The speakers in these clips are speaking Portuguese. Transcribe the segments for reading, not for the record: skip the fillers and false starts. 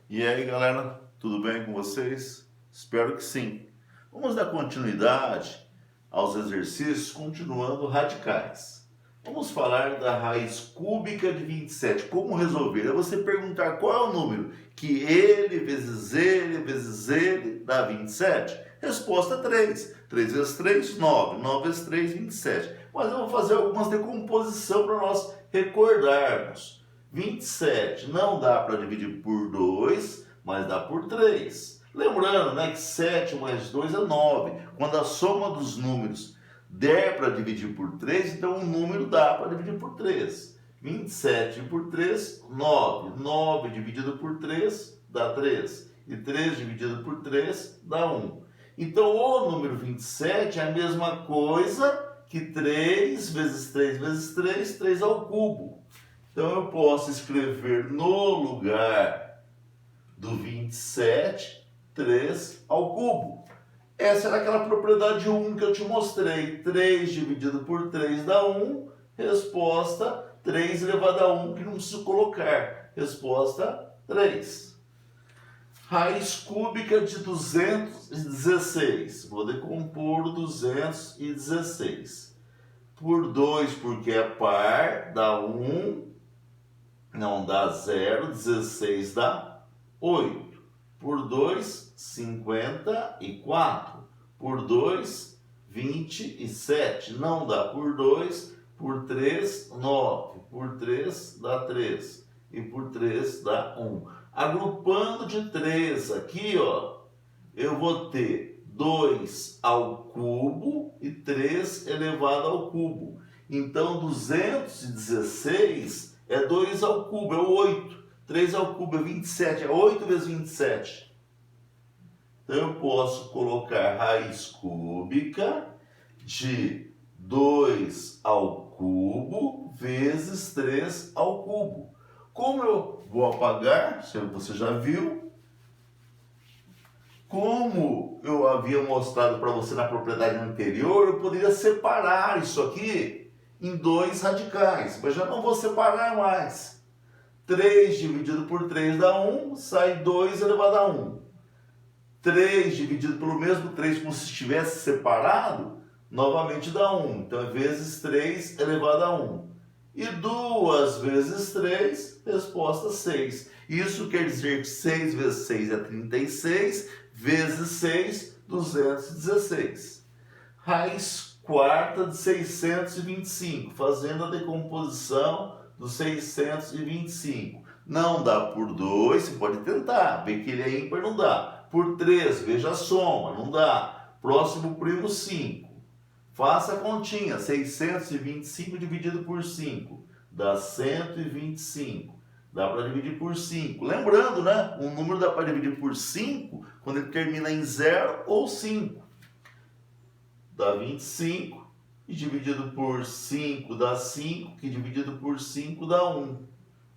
E aí, galera, tudo bem com vocês? Espero que sim. Vamos dar continuidade aos exercícios continuando radicais. Vamos falar da raiz cúbica de 27. Como resolver? É você perguntar qual é o número que ele vezes ele dá 27. Resposta 3. 3 vezes 3, 9. 9 vezes 3, 27. Mas eu vou fazer algumas decomposição para nós recordarmos. 27 não dá para dividir por 2, mas dá por 3. Lembrando, né, que 7 mais 2 é 9. Quando a soma dos números der para dividir por 3, então o número dá para dividir por 3. 27 por 3, 9. 9 dividido por 3 dá 3. E 3 dividido por 3 dá 1. Então o número 27 é a mesma coisa que 3 vezes 3 vezes 3, 3 ao cubo. Então eu posso escrever no lugar do 27, 3 ao cubo. Essa era aquela propriedade 1 que eu te mostrei. 3 dividido por 3 dá 1. Resposta 3 elevado a 1, que não preciso colocar. Resposta 3. Raiz cúbica de 216. Vou decompor 216. Por 2, porque é par, dá 1. Não dá 0, 16 dá 8. Por 2, 54. Por 2, 27. Não dá por 2. Por 3, 9. Por 3 dá 3. E por 3 dá 1. Agrupando de 3 aqui, ó, eu vou ter 2 ao cubo e 3 elevado ao cubo. Então, 216 é 2 ao cubo, é 8. 3 ao cubo é 27, é 8 vezes 27. Então, eu posso colocar raiz cúbica de 2 ao cubo vezes 3 ao cubo. Como eu vou apagar, você já viu, como eu havia mostrado para você na propriedade anterior, eu poderia separar isso aqui em dois radicais, mas já não vou separar mais. 3 dividido por 3 dá 1, sai 2 elevado a 1. 3 dividido pelo mesmo 3, como se estivesse separado, novamente dá 1. Então é vezes 3 elevado a 1. E 2 vezes 3, resposta 6. Isso quer dizer que 6 vezes 6 é 36, vezes 6, 216. Raiz quarta de 625, fazendo a decomposição do 625. Não dá por 2, você pode tentar, ver que ele é ímpar, não dá. Por 3, veja a soma, não dá. Próximo primo, 5. Faça a continha, 625 dividido por 5, dá 125. Dá para dividir por 5. Lembrando, né? Um número dá para dividir por 5 quando ele termina em 0 ou 5. Dá 25. E dividido por 5 dá 5. Que dividido por 5 dá 1.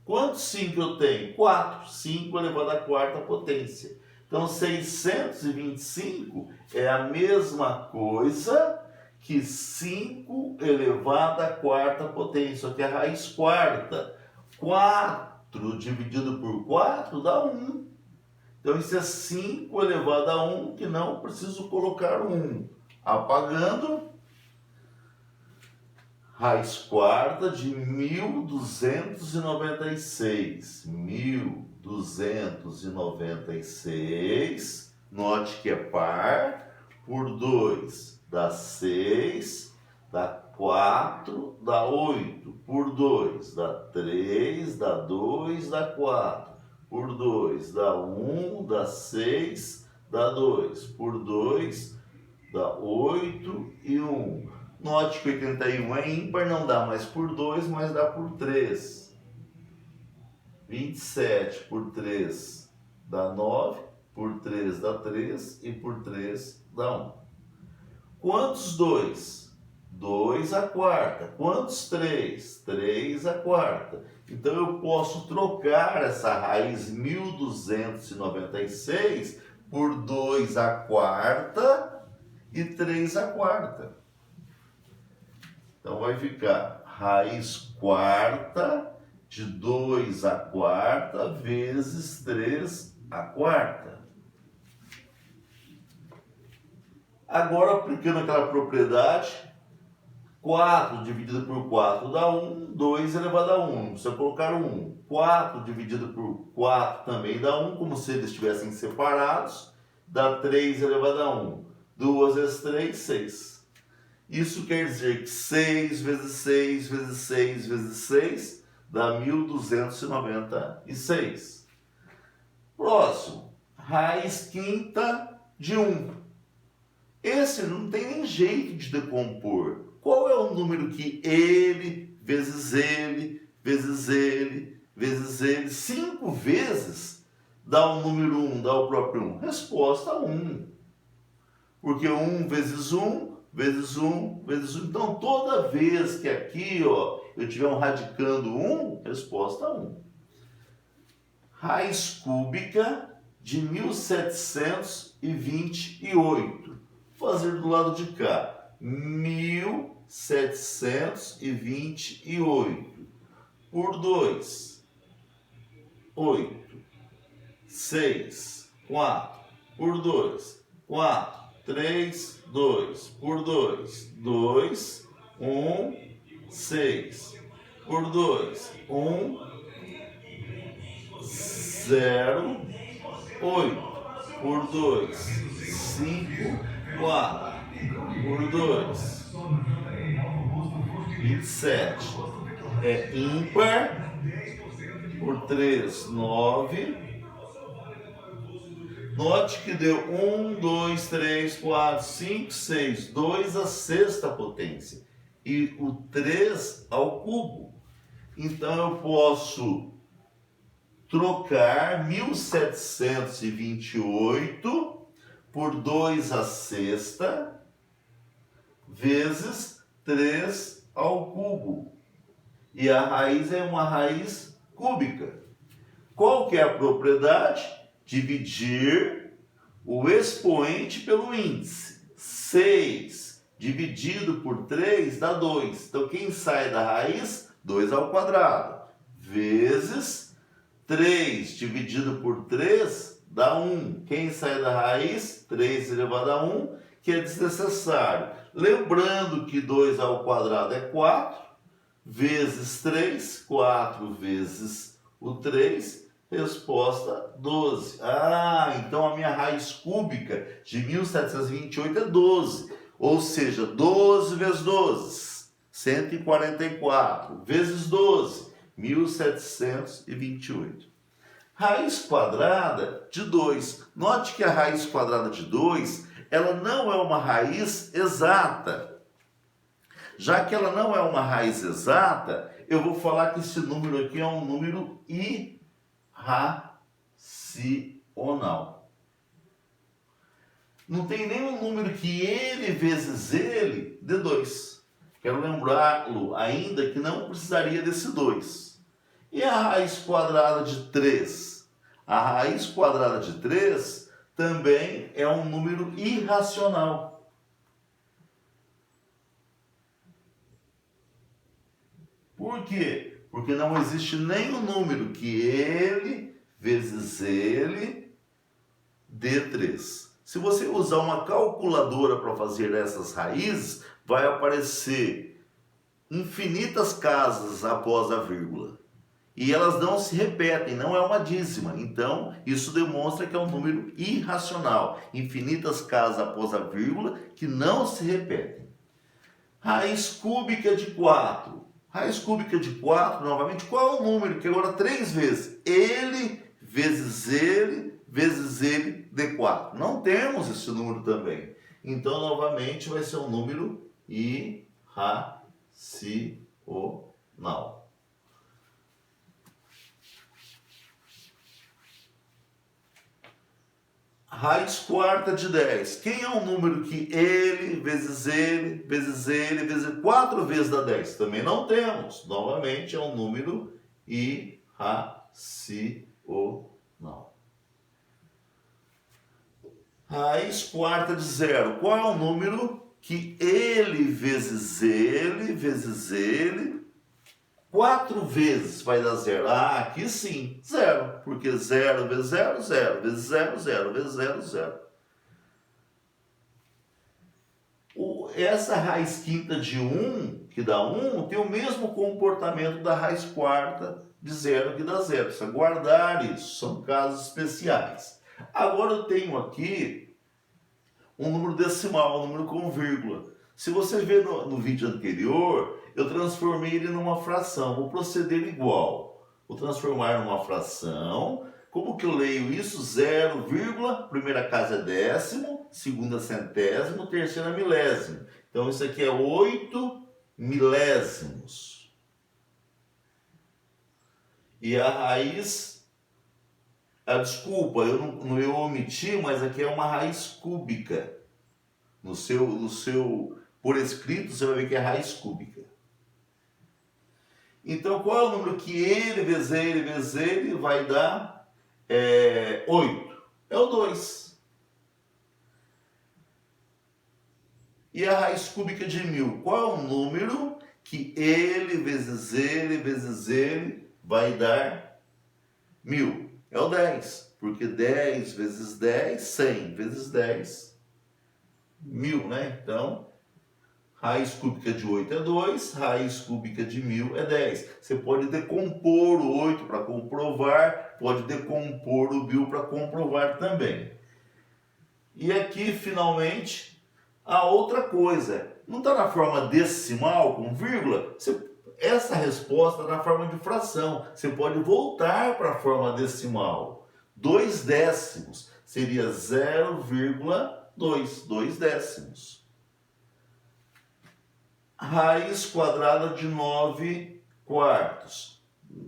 Quantos 5 eu tenho? 4. 5 elevado à quarta potência. Então, 625 é a mesma coisa que 5 elevado à quarta potência. Só que é a raiz quarta. 4 dividido por 4 dá 1. Então, isso é 5 elevado a 1, que não preciso colocar 1. Apagando, raiz quarta de 1296. 1296. Note que é par. Por 2 dá 6. Dá 4, dá 8. Por 2 dá 3, dá 2, dá 4. Por 2 dá 1, dá 6, dá 2. Por 2 dá 8 e 1. Note que 81 é ímpar, não dá mais por 2, mas dá por 3. 27 por 3 dá 9, por 3 dá 3 e por 3 dá 1. Quantos 2? 2 à quarta. Quantos 3? 3 à quarta. Então eu posso trocar essa raiz 1296 por 2 à quarta e 3 à quarta. Então vai ficar raiz quarta de 2 à quarta vezes 3 a quarta. Agora, aplicando aquela propriedade, 4 dividido por 4 dá 1, 2 elevado a 1. Não precisa colocar 1. 4 dividido por 4 também dá 1, como se eles estivessem separados. Dá 3 elevado a 1. 2 vezes 3, 6. Isso quer dizer que 6 vezes 6 vezes 6 vezes 6 dá 1296. Próximo, raiz quinta de 1. Esse não tem nem jeito de decompor. Qual é o número que ele, vezes ele, vezes ele, vezes ele, 5 vezes dá o número 1, dá o próprio 1? Resposta 1. Porque 1 vezes 1, vezes 1, vezes 1. Então, toda vez que aqui ó, eu estiver radicando 1, resposta 1. Raiz cúbica de 1728. Vou fazer do lado de cá. 1728 por 2, 8, 6, 4, por 2, 4, 3, 2, por 2, 2, 1, 6, por 2, 1, 0, 8, por 2, 5, 4, por 2, 27, é ímpar, por 3, 9. Note que deu 1, 2, 3, 4, 5, 6, 2 à sexta potência e o 3 ao cubo. Então eu posso trocar 1728 por 2 à sexta vezes 3 ao cubo. E a raiz é uma raiz cúbica. Qual que é a propriedade? Dividir o expoente pelo índice. 6 dividido por 3 dá 2. Então, quem sai da raiz? 2 ao quadrado. Vezes 3 dividido por 3 dá 1. Quem sai da raiz? 3 elevado a 1, que é desnecessário. Lembrando que 2 ao quadrado é 4, vezes 3, 4 vezes o 3, resposta 12. Então a minha raiz cúbica de 1728 é 12. Ou seja, 12 vezes 12, 144, vezes 12, 1728. Raiz quadrada de 2. Note que a raiz quadrada de 2, ela não é uma raiz exata. Já que ela não é uma raiz exata, eu vou falar que esse número aqui é um número irracional. Não tem nenhum número que ele vezes ele dê 2. Quero lembrá-lo ainda que não precisaria desse 2. E a raiz quadrada de 3? A raiz quadrada de 3 também é um número irracional. Por quê? Porque não existe nenhum número que ele vezes ele dê 3. Se você usar uma calculadora para fazer essas raízes, vai aparecer infinitas casas após a vírgula. E elas não se repetem, não é uma dízima. Então, isso demonstra que é um número irracional. Infinitas casas após a vírgula que não se repetem. Raiz cúbica de 4. Raiz cúbica de 4, novamente, qual é o número? Que agora 3 vezes. Ele vezes ele vezes ele dê 4. Não temos esse número também. Então, novamente, vai ser um número irracional. Raiz quarta de 10. Quem é um número que ele, vezes ele, vezes ele, vezes 4 vezes dá 10? Também não temos. Novamente, é um número irracional. Raiz quarta de 0. Qual é o número que ele, vezes ele, vezes ele, 4 vezes vai dar zero. Ah, aqui sim, zero. Porque 0 vezes 0, 0 vezes 0, 0 vezes 0, 0. Essa raiz quinta de 1, que dá 1, tem o mesmo comportamento da raiz quarta de 0, que dá 0. Precisa guardar isso, são casos especiais. Agora eu tenho aqui um número decimal, um número com vírgula. Se você ver no vídeo anterior, eu transformei ele numa fração. Vou proceder igual. Vou transformar numa fração. Como que eu leio isso? 0, primeira casa é décimo, segunda centésimo, terceira milésimo. Então isso aqui é 8 milésimos. E a raiz... desculpa, eu omiti, mas aqui é uma raiz cúbica. Por escrito, você vai ver que é raiz cúbica. Então, qual é o número que ele vezes ele vai dar 8? É o 2. E a raiz cúbica de 1000? Qual é o número que ele vezes ele vai dar 1000? É o 10. Porque 10 vezes 10, 100 vezes 10, 1000, né? Então, raiz cúbica de 8 é 2, raiz cúbica de 1000 é 10. Você pode decompor o 8 para comprovar, pode decompor o 1000 para comprovar também. E aqui, finalmente, a outra coisa. Não está na forma decimal com vírgula? Essa resposta está na forma de fração. Você pode voltar para a forma decimal. 2 décimos seria 0,2, 2 décimos. Raiz quadrada de 9 quartos.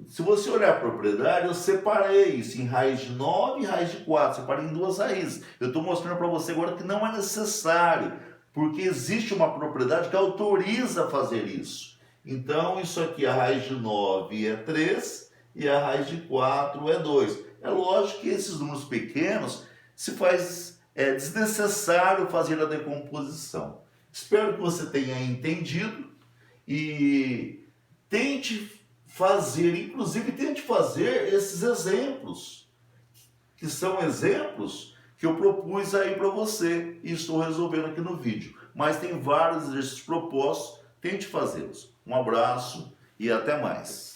Se você olhar a propriedade, eu separei isso em raiz de 9 e raiz de 4. Separei em duas raízes. Eu estou mostrando para você agora que não é necessário, porque existe uma propriedade que autoriza a fazer isso. Então, isso aqui, a raiz de 9 é 3 e a raiz de 4 é 2. É lógico que esses números pequenos se faz desnecessário fazer a decomposição. Espero que você tenha entendido e tente fazer, inclusive tente fazer esses exemplos, que são exemplos que eu propus aí para você e estou resolvendo aqui no vídeo. Mas tem vários exercícios propostos, tente fazê-los. Um abraço e até mais.